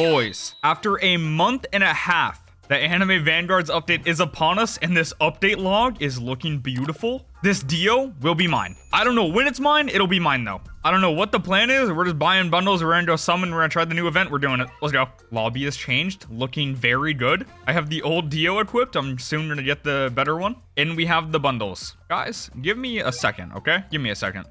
Boys, after a month and a half, the Anime Vanguards update is upon us, and this update log is looking beautiful. This Dio will be mine. I don't know when it's mine, it'll be mine though. I don't know what the plan is. We're just buying bundles, we're gonna go summon, we're gonna try the new event, we're doing it. Let's go. Lobby has changed, looking very good. I have the old Dio equipped, I'm soon gonna get the better one. And we have the bundles. Guys, give me a second, okay? Give me a second.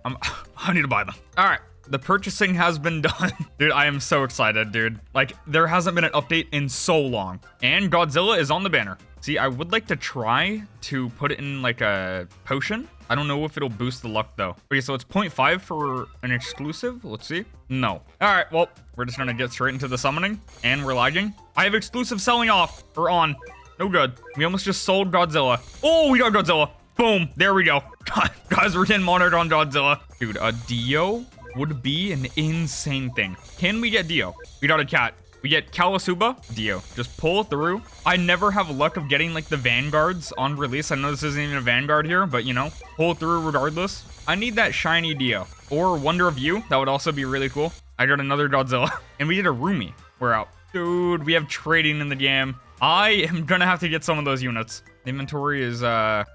I need to buy them. All right. The purchasing has been done. Dude, I am so excited, dude. Like, there hasn't been an update in so long. And Godzilla is on the banner. See, I would like to try to put it in, like, a potion. I don't know if it'll boost the luck, though. Okay, so it's 0.5 for an exclusive. Let's see. No. All right, well, we're just gonna get straight into the summoning. And we're lagging. I have exclusive selling off. Or on. No good. We almost just sold Godzilla. Oh, we got Godzilla. Boom. There we go. Guys, we're getting Monarch on Godzilla. Dude, a Dio would be an insane thing. Can we get Dio? We got a cat. We get Kawasuba, Dio. Just pull through. I never have luck of getting like the Vanguards on release. I know this isn't even a Vanguard here, but you know, pull through regardless. I need that shiny Dio. Or Wonder of You. That would also be really cool. I got another Godzilla. And we get a Rumi. We're out. Dude, we have trading in the game. I am gonna have to get some of those units. The inventory is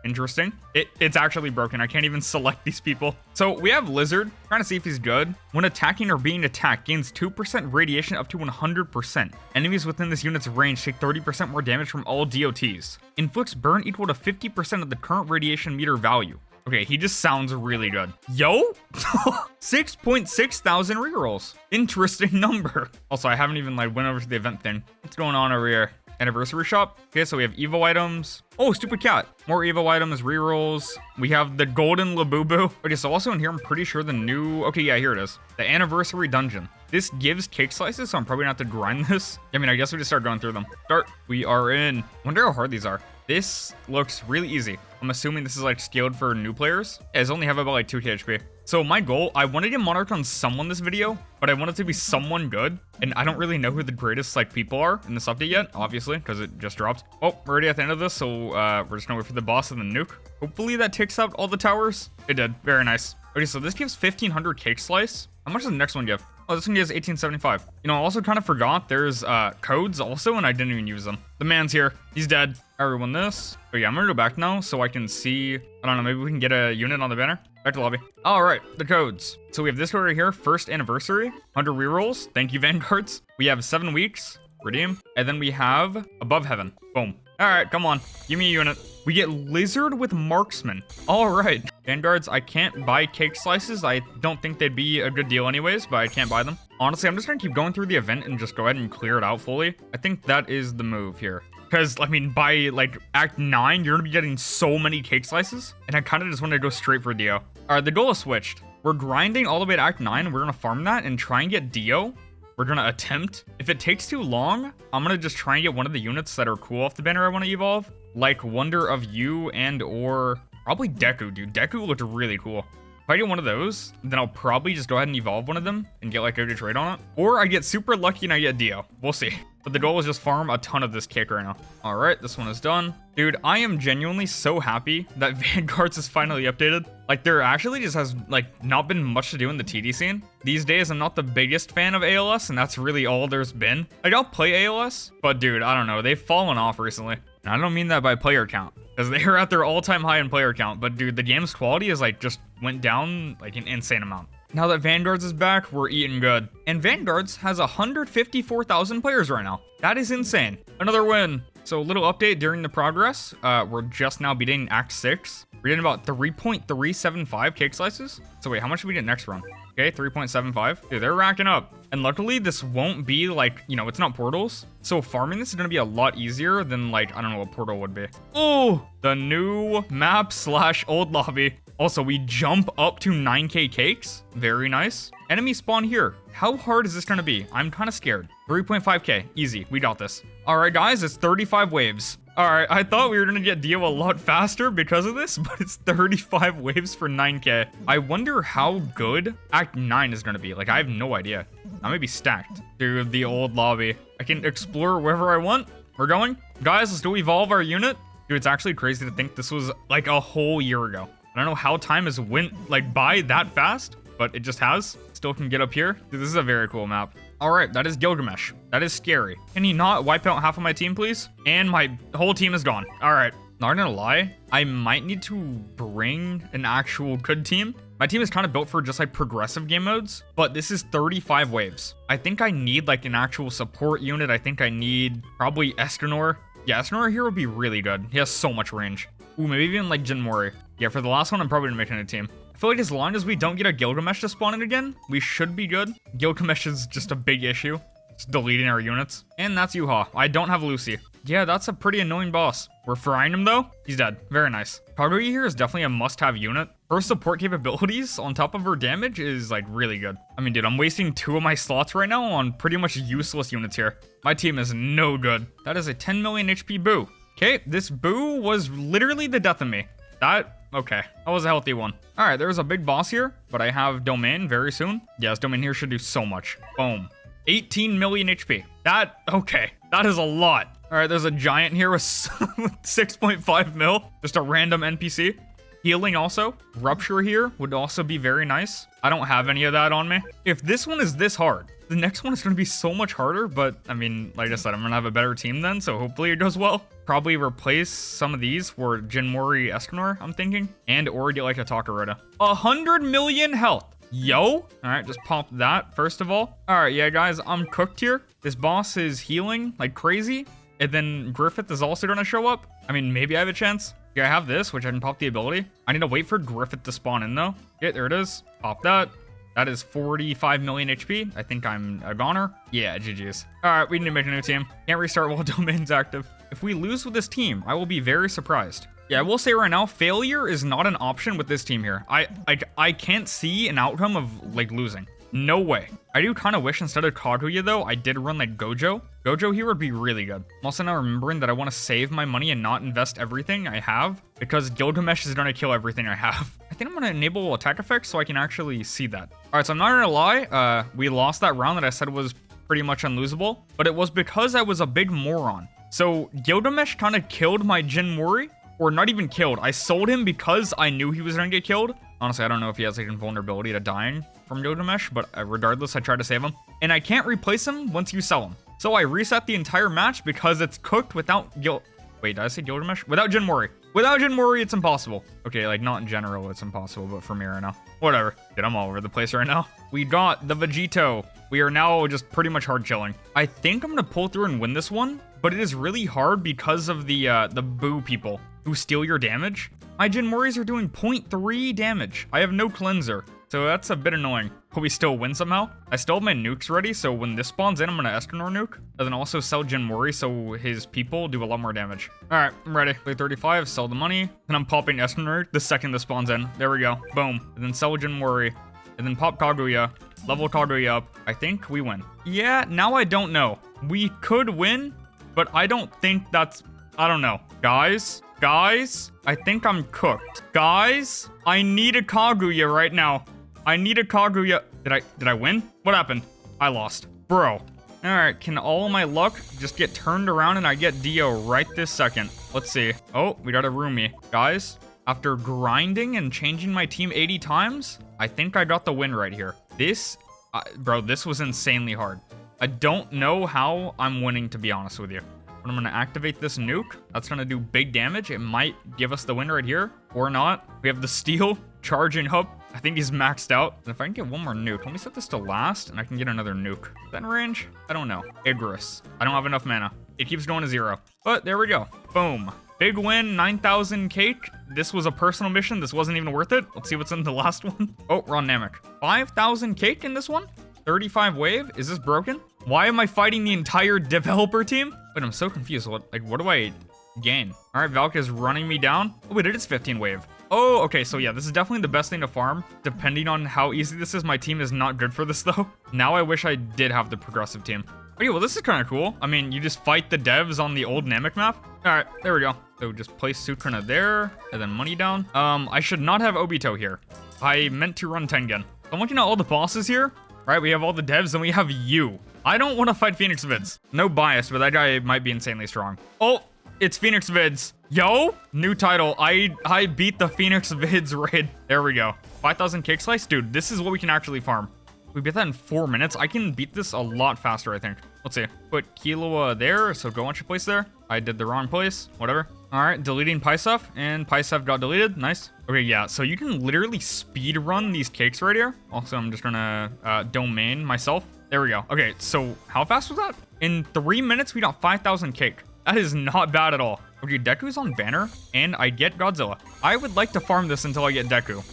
interesting. It's actually broken. I can't even select these people. So we have Lizard, trying to see if he's good. When attacking or being attacked, gains 2% radiation up to 100%. Enemies within this unit's range take 30% more damage from all DOTs. Inflicts burn equal to 50% of the current radiation meter value. Okay, he just sounds really good. Yo, 6.6 thousand rerolls. Interesting number. Also, I haven't even like went over to the event thing. What's going on over here? Anniversary shop. Okay, so we have Evo items. Oh, stupid cat. More Evo items, rerolls. We have the golden Labubu. Okay, so also in here, I'm pretty sure the new... Okay, yeah, here it is. The anniversary dungeon. This gives cake slices, so I'm probably gonna have to grind this. I mean, I guess we just start going through them. Start. We are in. Wonder how hard these are. This looks really easy. I'm assuming this is like scaled for new players. Yeah, it's only have about like 2k HP. So my goal, I want to get Monarch on someone this video, but I want it to be someone good. And I don't really know who the greatest like people are in this update yet, obviously, because it just dropped. Oh, we're already at the end of this, so we're just gonna wait for the boss and the nuke. Hopefully that takes out all the towers. It did. Very nice. Okay, so this gives 1500 cake slice. How much does the next one give? Oh, this one gives 1875. You know, I also kind of forgot there's codes also, and I didn't even use them. The man's here. He's dead. Everyone this. Oh yeah, I'm gonna go back now so I can see. I don't know, maybe we can get a unit on the banner. Back to lobby. All right, the codes. So we have this code right here, first anniversary, 100 rerolls. Thank you, Vanguards. We have 7 weeks, redeem. And then we have above heaven. Boom. All right, come on. Give me a unit. We get Lizard with Marksman. All right. Vanguards, I can't buy cake slices. I don't think they'd be a good deal anyways, but I can't buy them. Honestly, I'm just gonna keep going through the event and just go ahead and clear it out fully. I think that is the move here. Because, I mean, by, like, Act 9, you're going to be getting so many cake slices. And I kind of just want to go straight for Dio. All right, the goal is switched. We're grinding all the way to Act 9. We're going to farm that and try and get Dio. We're going to attempt. If it takes too long, I'm going to just try and get one of the units that are cool off the banner I want to evolve. Like Wonder of You and or probably Deku, dude. Deku looked really cool. If I get one of those, then I'll probably just go ahead and evolve one of them and get like a good trade on it. Or I get super lucky and I get Dio. We'll see. But the goal is just farm a ton of this cake right now. All right, this one is done. Dude, I am genuinely so happy that Vanguards is finally updated. Like, there actually just has, like, not been much to do in the TD scene. These days, I'm not the biggest fan of ALS, and that's really all there's been. Like, I'll play ALS, but dude, I don't know. They've fallen off recently. And I don't mean that by player count, because they are at their all-time high in player count. But dude, the game's quality is, like, just went down, like, an insane amount. Now that Vanguards is back, we're eating good. And Vanguards has 154,000 players right now. That is insane. Another win. So a little update during the progress. We're just now beating Act 6. We're getting about 3.375 cake slices. So wait, how much did we get next run? Okay, 3.75. Dude, they're racking up. And luckily, this won't be like, you know, it's not portals. So farming this is going to be a lot easier than like, I don't know what portal would be. Oh, the new map / old lobby. Also, we jump up to 9k cakes. Very nice. Enemy spawn here. How hard is this going to be? I'm kind of scared. 3.5k. Easy. We got this. All right, guys. It's 35 waves. All right. I thought we were going to get Dio a lot faster because of this, but it's 35 waves for 9k. I wonder how good Act 9 is going to be. Like, I have no idea. I may be stacked. Dude, the old lobby. I can explore wherever I want. We're going. Guys, let's do evolve our unit. Dude, it's actually crazy to think this was like a whole year ago. I don't know how time has went like by that fast, but it just has. Still can get up here. Dude, this is a very cool map. All right, that is Gilgamesh. That is scary. Can he not wipe out half of my team, please? And my whole team is gone. All right, not gonna lie. I might need to bring an actual good team. My team is kind of built for just like progressive game modes, but this is 35 waves. I think I need like an actual support unit. I think I need probably Escanor. Yeah, Escanor here would be really good. He has so much range. Ooh, maybe even like Jinmori. Yeah, for the last one, I'm probably gonna make a team. I feel like as long as we don't get a Gilgamesh to spawn in again, we should be good. Gilgamesh is just a big issue. It's deleting our units. And that's Yuha. I don't have Lucy. Yeah, that's a pretty annoying boss. We're frying him though. He's dead. Very nice. Kaguya here is definitely a must-have unit. Her support capabilities on top of her damage is like really good. I mean, dude, I'm wasting 2 of my slots right now on pretty much useless units here. My team is no good. That is a 10 million HP Boo. Okay, this Boo was literally the death of me. Okay, that was a healthy one. All right, there's a big boss here, but I have Domain very soon. Yes, Domain here should do so much. Boom. 18 million HP. Okay, that is a lot. All right, there's a giant here with 6.5 mil. Just a random NPC. Healing also. Rupture here would also be very nice. I don't have any of that on me. If this one is this hard, the next one is going to be so much harder, but I mean, like I said, I'm going to have a better team then, so hopefully it goes well. Probably replace some of these for Jinmori Escanor, I'm thinking, and or get like a Takarota. 100 million health. Yo. All right, just pop that first of all. All right, yeah, guys, I'm cooked here. This boss is healing like crazy, and then Griffith is also going to show up. I mean, maybe I have a chance. Yeah, I have this, which I can pop the ability. I need to wait for Griffith to spawn in, though. Yeah, there it is. Pop that. That is 45 million HP. I think I'm a goner. Yeah, GG's. All right, we need to make a new team. Can't restart while Domain's active. If we lose with this team, I will be very surprised. Yeah, I will say right now, failure is not an option with this team here. I can't see an outcome of, like, losing. No way. I do kind of wish instead of Kaguya, though, I did run, like, Gojo. Gojo here would be really good. I'm also now remembering that I want to save my money and not invest everything I have, because Gilgamesh is going to kill everything I have. I think I'm going to enable attack effects so I can actually see that. All right, so I'm not going to lie. We lost that round that I said was pretty much unlosable, but it was because I was a big moron. So Gilgamesh kind of killed my Jinmori, or not even killed. I sold him because I knew he was going to get killed. Honestly, I don't know if he has like invulnerability to dying from Gilgamesh, but regardless, I tried to save him. And I can't replace him once you sell him. So I reset the entire match because it's cooked without Wait, did I say Gilgamesh? Without Jinmori. Without Jinmori, it's impossible. Okay, like not in general, it's impossible, but for me right now. Whatever. Dude, I'm all over the place right now. We got the Vegito. We are now just pretty much hard chilling. I think I'm gonna pull through and win this one, but it is really hard because of the Boo people who steal your damage. My Jinmoris are doing 0.3 damage. I have no cleanser, so that's a bit annoying. But we still win somehow. I still have my nukes ready, so when this spawns in, I'm gonna Escanor nuke, and then also sell Jinmori so his people do a lot more damage. All right, I'm ready. Play 35, sell the money, and I'm popping Escanor the second this spawns in. There we go. Boom. And then sell Jinmori, and then pop Kaguya, level Kaguya up. I think we win. Yeah, now I don't know. We could win, but I don't think that's... I don't know. Guys, I think I'm cooked. Guys, I need a Kaguya right now. I need a Kaguya. Did I win? What happened? I lost. Bro. All right, can all my luck just get turned around and I get Dio right this second? Let's see. Oh, we got a roomie. Guys, after grinding and changing my team 80 times, I think I got the win right here. Bro, this was insanely hard. I don't know how I'm winning, to be honest with you. But I'm going to activate this nuke. That's going to do big damage. It might give us the win right here, or not. We have the steel charging up. I think he's maxed out. And if I can get one more nuke, let me set this to last, and I can get another nuke. Is that in range? I don't know. Igorous. I don't have enough mana. It keeps going to 0. But there we go. Boom. Big win, 9,000 cake. This was a personal mission. This wasn't even worth it. Let's see what's in the last one. Oh, we're on Namek. 5,000 cake in this one? 35 wave? Is this broken? Why am I fighting the entire developer team? Wait, I'm so confused. What do I gain? All right, Valk is running me down. Oh, wait, it is 15 wave. Oh, okay, so yeah, this is definitely the best thing to farm. Depending on how easy this is, my team is not good for this, though. Now I wish I did have the progressive team. Okay, well, this is kind of cool. I mean, you just fight the devs on the old Namek map. All right, there we go. So just place Sukrana there, and then money down. I should not have Obito here. I meant to run Tengen. I'm looking at all the bosses here. Right, we have all the devs, and we have you. I don't want to fight Phoenix Vids. No bias, but that guy might be insanely strong. Oh, it's Phoenix Vids. Yo, new title. I beat the Phoenix Vids raid. There we go. 5,000 cake slice. Dude, this is what we can actually farm. We beat that in 4 minutes. I can beat this a lot faster, I think. Let's see. Put Killua there, so go on your place there. I did the wrong place. Whatever. All right, deleting Pysef, and Pysef got deleted. Nice. Okay, yeah, so you can literally speed run these cakes right here. Also, I'm just gonna domain myself. There we go. Okay, so how fast was that? In 3 minutes, we got 5,000 cake. That is not bad at all. Okay, Deku's on banner, and I get Godzilla. I would like to farm this until I get Deku.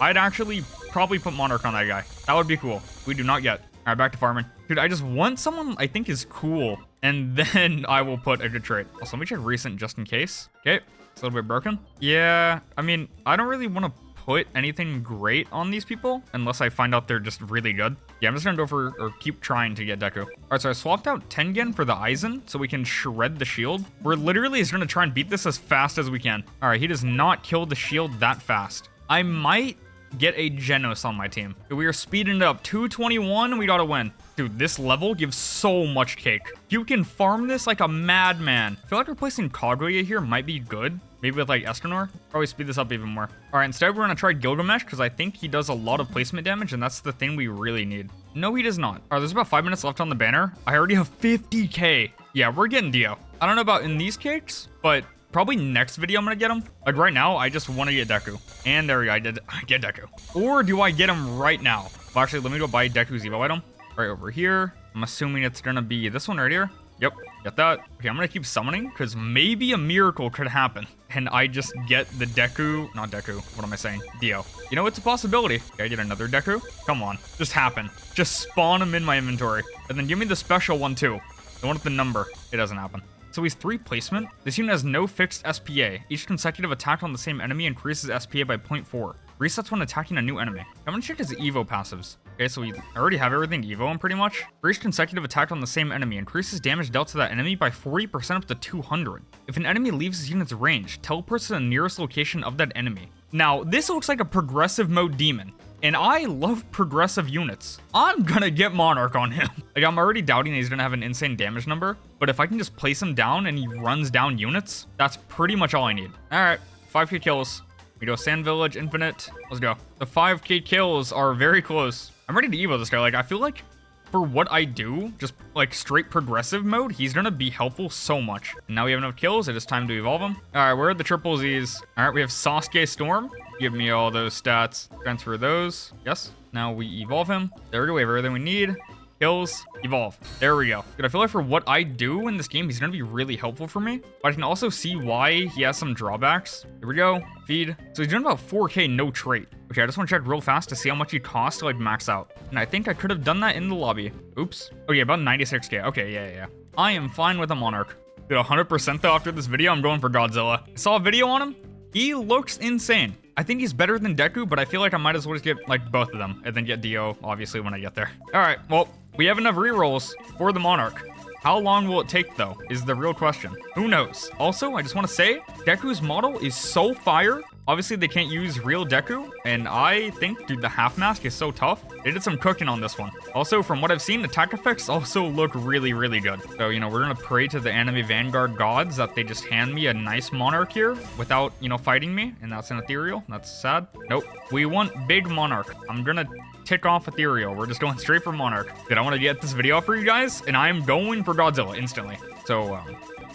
I'd actually probably put Monarch on that guy. That would be cool. We do not yet. All right, back to farming. Dude, I just want someone I think is cool, and then I will put a good trait. Also, let me check recent just in case. Okay, it's a little bit broken. Yeah, I mean, I don't really want to put anything great on these people unless I find out they're just really good. Yeah, I'm just gonna go for, or keep trying to get Deku. All right, so I swapped out Tengen for the Aizen so we can shred the shield. We're literally just gonna try and beat this as fast as we can. All right, he does not kill the shield that fast. I might get a Genos on my team. We are speeding it up. 221, we gotta win. Dude, this level gives so much cake. You can farm this like a madman. I feel like replacing Kaguya here might be good. Maybe with like Escanor. Probably speed this up even more. All right, instead we're gonna try Gilgamesh because I think he does a lot of placement damage and that's the thing we really need. No, he does not. All right, there's about 5 minutes left on the banner. I already have 50k. Yeah, we're getting Dio. I don't know about in these cakes, but probably next video I'm gonna get him. Like right now, I just want to get Deku. And there we go, I get Deku. Or do I get him right now? Well, actually, let me go buy Deku's Evo item. Right over here. I'm assuming it's gonna be this one right here. Yep, get that. Okay, I'm gonna keep summoning because maybe a miracle could happen. And I just get the Deku, not Deku, what am I saying? Dio. You know, it's a possibility. Okay, I get another Deku. Come on, just happen. Just spawn him in my inventory. And then give me the special one too. The one with the number. It doesn't happen. So he's 3 placement. This unit has no fixed SPA. Each consecutive attack on the same enemy increases SPA by 0.4. Resets when attacking a new enemy. I'm gonna check his Evo passives. Okay, so we already have everything Evo in pretty much. For each consecutive attack on the same enemy, increases damage dealt to that enemy by 40% up to 200. If an enemy leaves his unit's range, teleports to the nearest location of that enemy. Now, this looks like a progressive mode demon. And I love progressive units. I'm gonna get Monarch on him. Like, I'm already doubting he's gonna have an insane damage number. But if I can just place him down and he runs down units, that's pretty much all I need. All right, 5k kills. We go Sand Village, Infinite. Let's go. The 5k kills are very close. I'm ready to Evo this guy. Like, I feel like for what I do, just like straight progressive mode, he's gonna be helpful so much. And now we have enough kills. It is time to evolve him. All right, where are the triple Z's? All right, we have Sasuke Storm. Give me all those stats. Transfer those. Yes. Now we evolve him. There we go. We have everything we need. Kills, evolve. There we go. Dude, I feel like for what I do in this game, he's gonna be really helpful for me. But I can also see why he has some drawbacks. Here we go. Feed. So he's doing about 4k no trait. Okay, I just want to check real fast to see how much he costs to like max out. And I think I could have done that in the lobby. Oops. Oh yeah, about 96k. Okay, yeah. I am fine with a Monarch. Dude, 100% though after this video, I'm going for Godzilla. I saw a video on him. He looks insane. I think he's better than Deku, but I feel like I might as well just get like both of them and then get Dio obviously when I get there. All right, well, we have enough rerolls for the Monarch. How long will it take though, is the real question. Who knows? Also, I just want to say, Deku's model is so fire. Obviously, they can't use real Deku, and I think, dude, the half mask is so tough. They did some cooking on this one. Also, from what I've seen, attack effects also look really, really good. So, you know, we're gonna pray to the anime Vanguard gods that they just hand me a nice Monarch here without, you know, fighting me, and that's an ethereal. That's sad. Nope. We want big Monarch. I'm gonna tick off ethereal. We're just going straight for Monarch. Dude, I want to get this video for you guys, and I'm going for Godzilla instantly. So,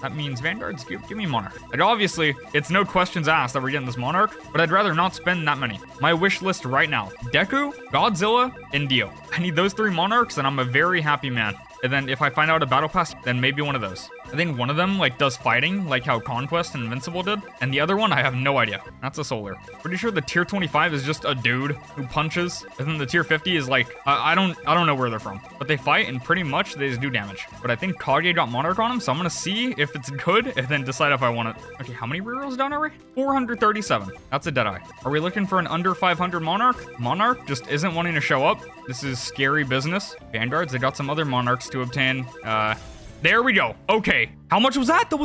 that means Vanguards, give me Monarch. Like, obviously, it's no questions asked that we're getting this Monarch, but I'd rather not spend that many. My wish list right now, Deku, Godzilla, and Dio. I need those 3 Monarchs, and I'm a very happy man. And then if I find out a battle pass, then maybe one of those. I think one of them like does fighting, like how Conquest and Invincible did. And the other one, I have no idea. That's a solar. Pretty sure the tier 25 is just a dude who punches. And then the tier 50 is like, I don't know where they're from. But they fight and pretty much they just do damage. But I think Kage got Monarch on him, so I'm gonna see if it's good and then decide if I want it. Okay, how many rerolls down are we? 437. That's a Deadeye. Are we looking for an under 500 Monarch? Monarch just isn't wanting to show up. This is scary business. Vanguards, they got some other Monarchs to obtain. There we go. Okay. How much was that? That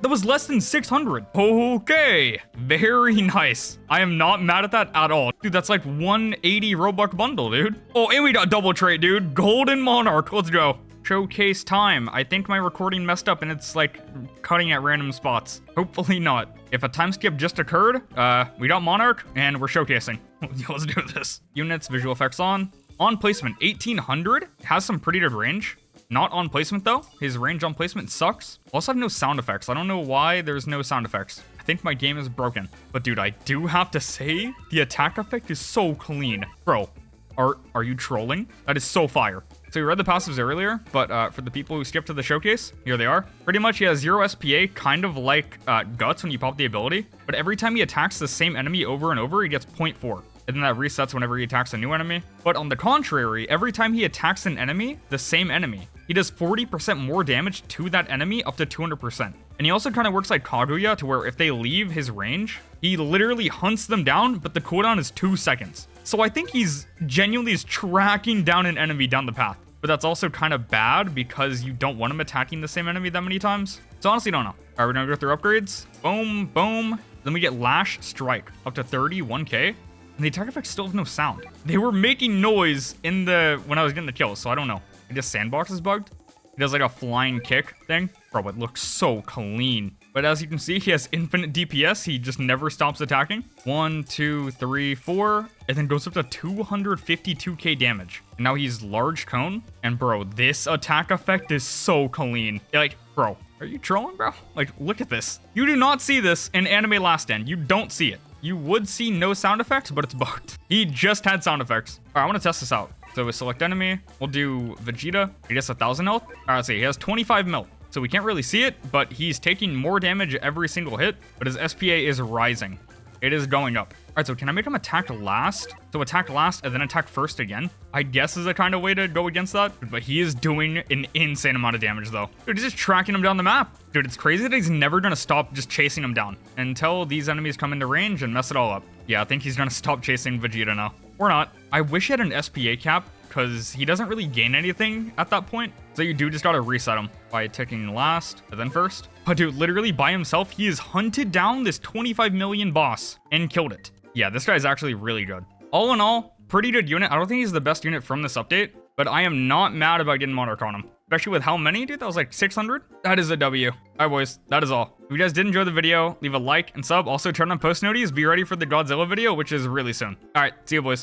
was less than 600. Okay. Very nice. I am not mad at that at all. Dude, that's like 180 Robux bundle, dude. Oh, and we got double trait, dude. Golden Monarch. Let's go. Showcase time. I think my recording messed up and it's like cutting at random spots. Hopefully not. If a time skip just occurred, we got Monarch and we're showcasing. Let's do this. Units, visual effects on. On placement, 1800. Has some pretty good range. Not on placement, though. His range on placement sucks. Also have no sound effects. I don't know why there's no sound effects. I think my game is broken. But dude, I do have to say, the attack effect is so clean. Bro, are you trolling? That is so fire. So we read the passives earlier, but for the people who skipped to the showcase, here they are. Pretty much he has 0 SPA, kind of like Guts when you pop the ability. But every time he attacks the same enemy over and over, he gets 0.4. And then that resets whenever he attacks a new enemy. But on the contrary, every time he attacks an enemy, the same enemy, he does 40% more damage to that enemy up to 200%. And he also kind of works like Kaguya, to where if they leave his range, he literally hunts them down, but the cooldown is 2 seconds. So I think he's genuinely is tracking down an enemy down the path. But that's also kind of bad because you don't want him attacking the same enemy that many times. So honestly, don't know. All right, we're gonna go through upgrades. Boom, boom. Then we get Lash Strike up to 31k. And the attack effects still have no sound. They were making noise in when I was getting the kills, so I don't know. I guess Sandbox is bugged. He does like a flying kick thing. Bro, it looks so clean. But as you can see, he has infinite DPS. He just never stops attacking. 1, 2, 3, 4, and then goes up to 252k damage. And now he's Large Cone. And bro, this attack effect is so clean. Like, bro, are you trolling, bro? Like, look at this. You do not see this in Anime Last Stand. You don't see it. You would see no sound effects, but it's bugged. He just had sound effects. All right, I want to test this out. So we select enemy. We'll do Vegeta. He gets 1,000 health. All right, let's see. He has 25 mil. So we can't really see it, but he's taking more damage every single hit, but his SPA is rising. It is going up. All right, so can I make him attack last? So attack last and then attack first again? I guess is a kind of way to go against that, but he is doing an insane amount of damage though. Dude, he's just tracking him down the map. Dude, it's crazy that he's never gonna stop just chasing him down until these enemies come into range and mess it all up. Yeah, I think he's gonna stop chasing Vegeta now. Or not. I wish he had an SPA cap because he doesn't really gain anything at that point. So you do just gotta reset him by ticking last and then first. But dude, literally by himself, he has hunted down this 25 million boss and killed it. Yeah, this guy's actually really good. All in all, pretty good unit. I don't think he's the best unit from this update, but I am not mad about getting Monarch on him. Especially with how many, dude? That was like 600? That is a W. All right, boys, that is all. If you guys did enjoy the video, leave a like and sub. Also, turn on post notifications. Be ready for the Godzilla video, which is really soon. All right, see you, boys.